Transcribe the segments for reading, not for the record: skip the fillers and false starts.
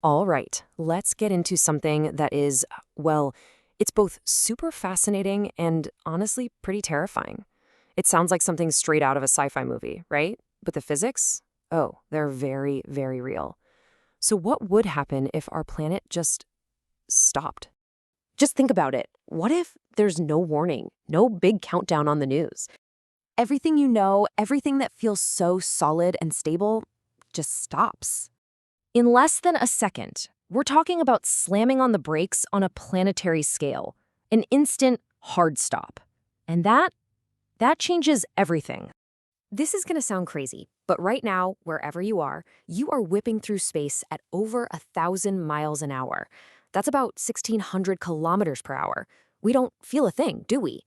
All right, let's get into something that is, well, it's both super fascinating and honestly pretty terrifying. It sounds like something straight out of a sci fi movie, right? But the physics? Oh, they're very, very real. So, what would happen if our planet just stopped? Just think about it. What if there's no warning, no big countdown on the news? Everything you know, everything that feels so solid and stable, just stops. In less than a second, we're talking about slamming on the brakes on a planetary scale, an instant hard stop. And that changes everything. This is going to sound crazy, but right now, wherever you are whipping through space at over 1,000 miles an hour. That's about 1,600 kilometers per hour. We don't feel a thing, do we?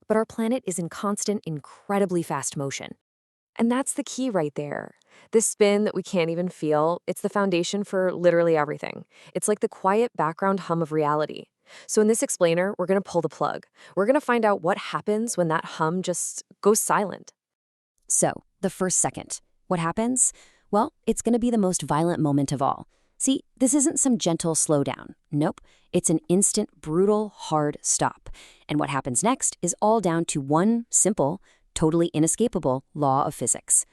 But our planet is in constant, incredibly fast motion. And that's the key right there. This spin that we can't even feel, it's the foundation for literally everything. It's like the quiet background hum of reality. So in this explainer, we're going to pull the plug. We're going to find out what happens when that hum just goes silent. So, the first second. What happens? Well, it's going to be the most violent moment of all. See, this isn't some gentle slowdown. Nope. It's an instant, brutal, hard stop. And what happens next is all down to one simple, totally inescapable law of physics.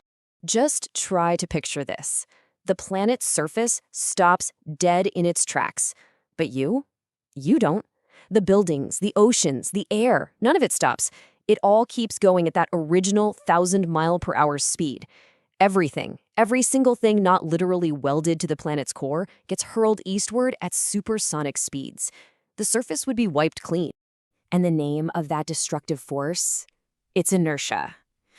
Just try to picture this. The planet's surface stops dead in its tracks. But you don't. The buildings, the oceans, the air, none of it stops. It all keeps going at that original 1,000-mile-per-hour speed. Everything, every single thing not literally welded to the planet's core, gets hurled eastward at supersonic speeds. The surface would be wiped clean. And the name of that destructive force? It's inertia.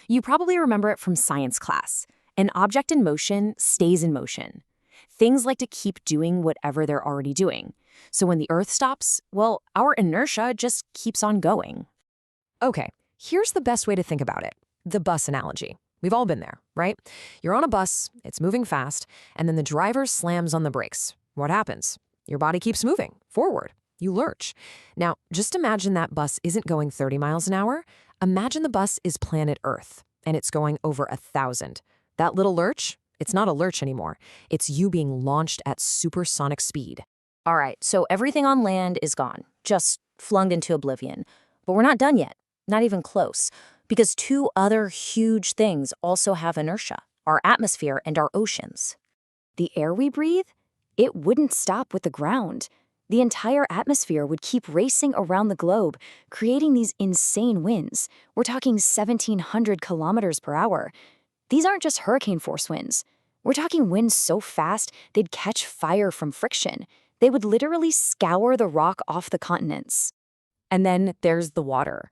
You probably remember it from science class. An object in motion stays in motion. Things like to keep doing whatever they're already doing. So when the Earth stops, well, our inertia just keeps on going. Okay, here's the best way to think about it. The bus analogy. We've all been there, right? You're on a bus, it's moving fast, and then the driver slams on the brakes. What happens? Your body keeps moving forward. You lurch. Now, just imagine that bus isn't going 30 miles an hour. Imagine the bus is planet Earth, and it's going over 1,000. That little lurch, it's not a lurch anymore. It's you being launched at supersonic speed. All right, so everything on land is gone, just flung into oblivion. But we're not done yet, not even close, because two other huge things also have inertia, our atmosphere and our oceans. The air we breathe, it wouldn't stop with the ground. The entire atmosphere would keep racing around the globe, creating these insane winds. We're talking 1,700 kilometers per hour. These aren't just hurricane force winds. We're talking winds so fast they'd catch fire from friction. They would literally scour the rock off the continents. And then there's the water.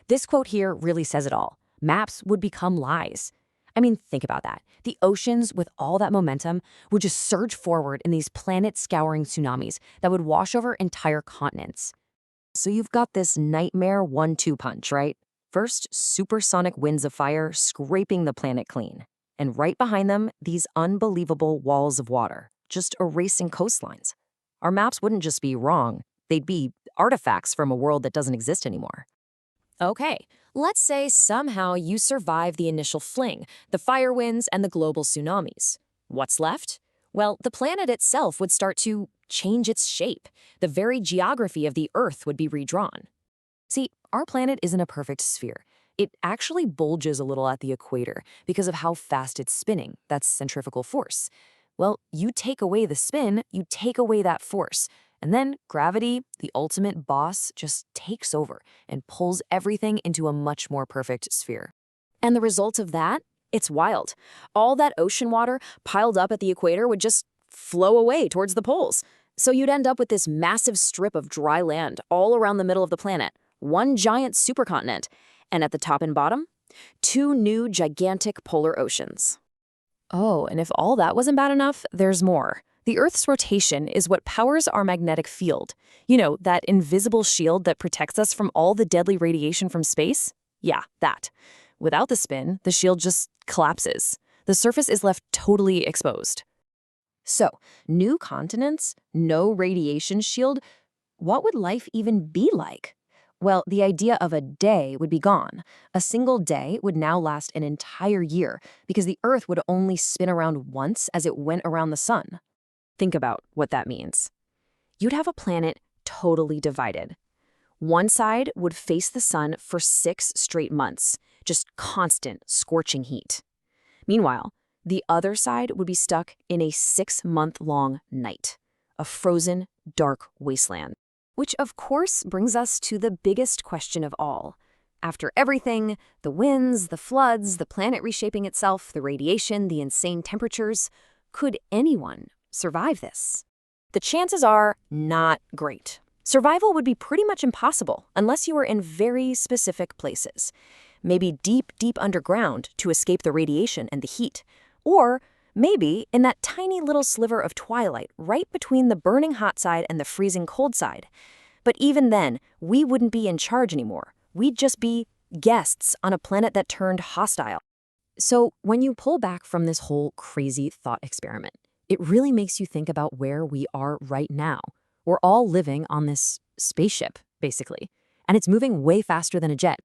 This quote here really says it all. Maps would become lies. I mean, think about that. The oceans, with all that momentum, would just surge forward in these planet-scouring tsunamis that would wash over entire continents. So you've got this nightmare 1-2 punch, right? First, supersonic winds of fire scraping the planet clean. And right behind them, these unbelievable walls of water, just erasing coastlines. Our maps wouldn't just be wrong, they'd be artifacts from a world that doesn't exist anymore. Okay, let's say somehow you survive the initial fling, the fire winds and the global tsunamis. What's left? Well, the planet itself would start to change its shape. The very geography of the Earth would be redrawn. See, our planet isn't a perfect sphere. It actually bulges a little at the equator because of how fast it's spinning. That's centrifugal force. Well, you take away the spin, you take away that force. And then gravity, the ultimate boss, just takes over and pulls everything into a much more perfect sphere. And the result of that? It's wild. All that ocean water piled up at the equator would just flow away towards the poles. So you'd end up with this massive strip of dry land all around the middle of the planet, one giant supercontinent. And at the top and bottom, two new gigantic polar oceans. Oh, and if all that wasn't bad enough, there's more. The Earth's rotation is what powers our magnetic field. You know, that invisible shield that protects us from all the deadly radiation from space? Yeah, that. Without the spin, the shield just collapses. The surface is left totally exposed. So, new continents, no radiation shield, what would life even be like? Well, the idea of a day would be gone. A single day would now last an entire year because the Earth would only spin around once as it went around the sun. Think about what that means. You'd have a planet totally divided. One side would face the sun for 6 straight months, just constant scorching heat. Meanwhile, the other side would be stuck in a 6-month-long night, a frozen, dark wasteland. Which, of course, brings us to the biggest question of all. After everything, the winds, the floods, the planet reshaping itself, the radiation, the insane temperatures, could anyone survive this? The chances are not great. Survival would be pretty much impossible unless you were in very specific places. Maybe deep, deep underground to escape the radiation and the heat. Or maybe in that tiny little sliver of twilight right between the burning hot side and the freezing cold side. But even then, we wouldn't be in charge anymore. We'd just be guests on a planet that turned hostile. So when you pull back from this whole crazy thought experiment, it really makes you think about where we are right now. We're all living on this spaceship, basically, and it's moving way faster than a jet.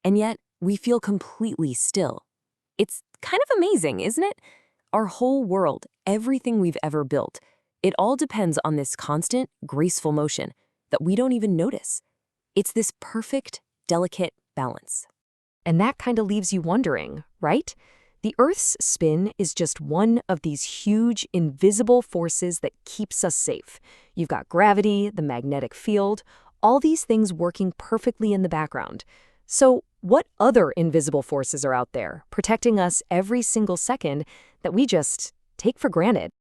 And yet, we feel completely still. It's kind of amazing, isn't it? Our whole world, everything we've ever built, it all depends on this constant, graceful motion that we don't even notice. It's this perfect, delicate balance. And that kind of leaves you wondering, right? The Earth's spin is just one of these huge, invisible forces that keeps us safe. You've got gravity, the magnetic field, all these things working perfectly in the background. So what other invisible forces are out there, protecting us every single second that we just take for granted?